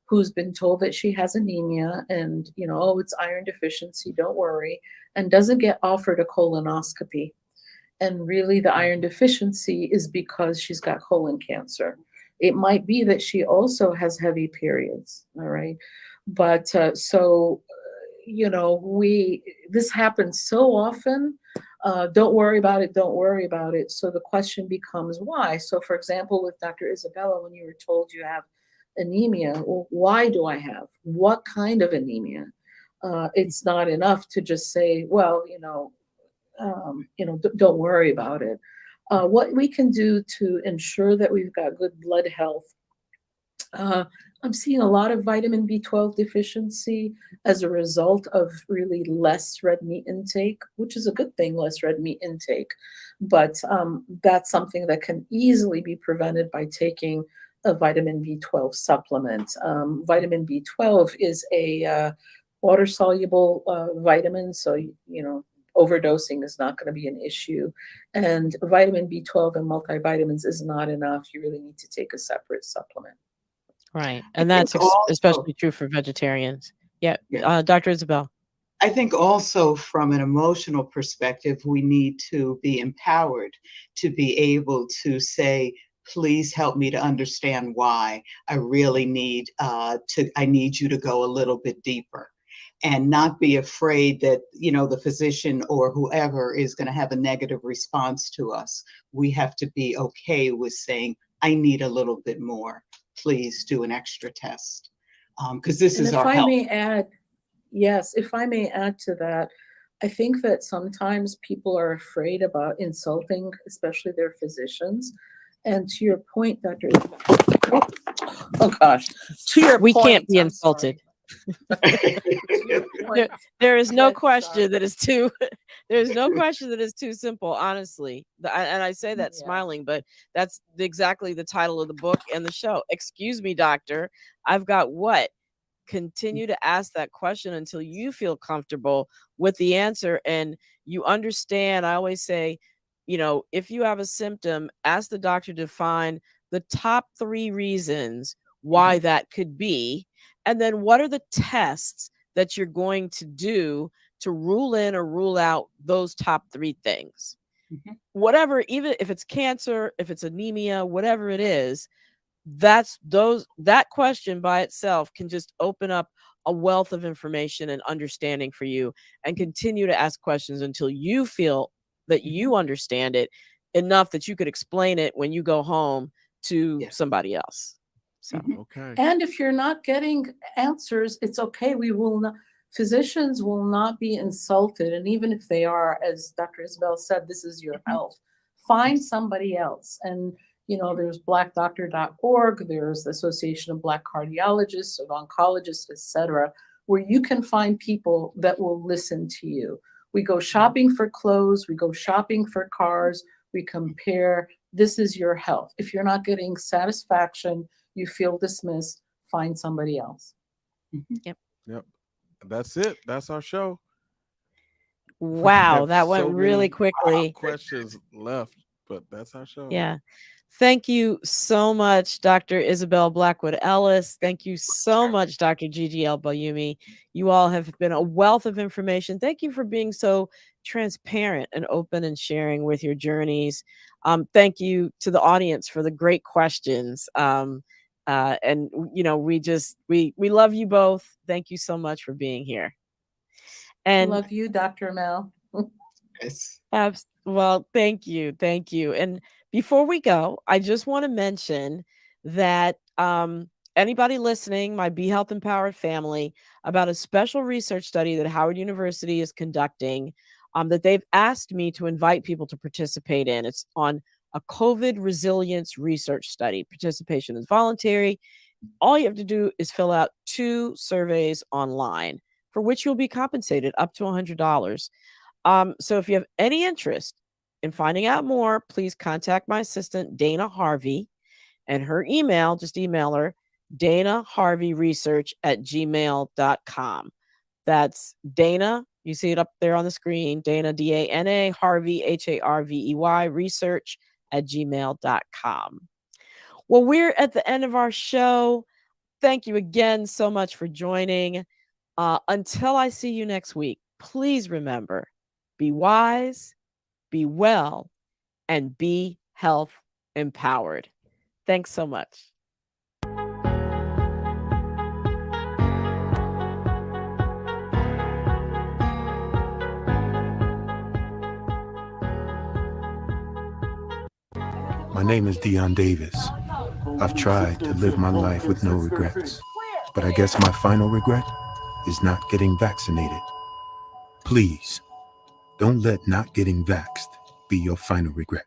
E: who's been told that she has anemia and, oh, it's iron deficiency, don't worry, and doesn't get offered a colonoscopy. And really the iron deficiency is because she's got colon cancer. It might be that she also has heavy periods, all right? But this happens so often. Don't worry about it. Don't worry about it. So the question becomes why? So for example, with Dr. Isabella, when you were told you have anemia, well, why do I have? What kind of anemia? It's not enough to just say, well, don't worry about it. What we can do to ensure that we've got good blood health, I'm seeing a lot of vitamin B12 deficiency as a result of really less red meat intake, which is a good thing, less red meat intake. But that's something that can easily be prevented by taking a vitamin B12 supplement. Vitamin B12 is a water-soluble vitamin, so, overdosing is not going to be an issue. And vitamin B12 and multivitamins is not enough. You really need to take a separate supplement.
A: Right. And that's especially true for vegetarians. Yeah. Dr. Isabelle.
D: I think also from an emotional perspective, we need to be empowered to be able to say, please help me to understand why. I really need I need you to go a little bit deeper. And not be afraid that, the physician or whoever is going to have a negative response to us. We have to be okay with saying, I need a little bit more. Please do an extra test. Because this is our health.
E: If I may add to that, I think that sometimes people are afraid about insulting, especially their physicians. And to your point, Dr. Oh gosh, to your
A: We
E: point,
A: can't be
E: I'm sorry.
A: insulted.
E: To your point,
A: There is no
E: That's,
A: question that is too there's no question that is too simple, honestly. And I say that
E: Yeah.
A: smiling, but that's exactly the title of the book and the show. Excuse me, doctor. I've got what? Continue to ask that question until you feel comfortable with the answer and you understand. I always say, if you have a symptom, ask the doctor to find the top 3 reasons why that could be. And then what are the tests that you're going to do to rule in or rule out those top 3 things? Whatever, even if it's cancer, if it's anemia, whatever it is, that question by itself can just open up a wealth of information and understanding for you, and continue to ask questions until you feel that you understand it enough that you could explain it when you go home to somebody else. So
B: Okay.
E: And if you're not getting answers, it's okay. Physicians will not be insulted. And even if they are, as Dr. Isabelle said, this is your health. Find somebody else. And, there's blackdoctor.org, there's the Association of Black Cardiologists, of Oncologists, etc., where you can find people that will listen to you. We go shopping for clothes, we go shopping for cars, we compare. This is your health. If you're not getting satisfaction, you feel dismissed, find somebody else.
B: Yep. That's it. That's our show.
A: wow,
B: have
A: that went
B: so
A: really
B: many
A: quickly.
B: Questions left, but that's our show.
A: Yeah. Thank you so much, Dr. Isabelle Blackwood Ellis. Thank you so much, Dr. Gigi El-Bayoumi. You all have been a wealth of information. Thank you for being so transparent and open and sharing with your journeys. Thank you to the audience for the great questions. And we love you both. Thank you so much for being here. And
E: Love you, Dr. Mel.
D: Yes.
A: well, thank you. Thank you. And before we go, I just want to mention that anybody listening, my Be Health Empowered family, about a special research study that Howard University is conducting that they've asked me to invite people to participate in. It's on a COVID resilience research study. Participation is voluntary. All you have to do is fill out 2 surveys online, for which you'll be compensated up to $100. So if you have any interest in finding out more, please contact my assistant, Dana Harvey, and her email, just email her, danaharveyresearch@gmail.com. That's Dana, you see it up there on the screen, Dana, D-A-N-A, Harvey, H-A-R-V-E-Y, research@gmail.com. Well, we're at the end of our show. Thank you again so much for joining. Until I see you next week, please remember, be wise, be well, and be health empowered. Thanks so much.
F: My name is Dion Davis. I've tried to live my life with no regrets, but I guess my final regret is not getting vaccinated. Please, don't let not getting vaxxed be your final regret.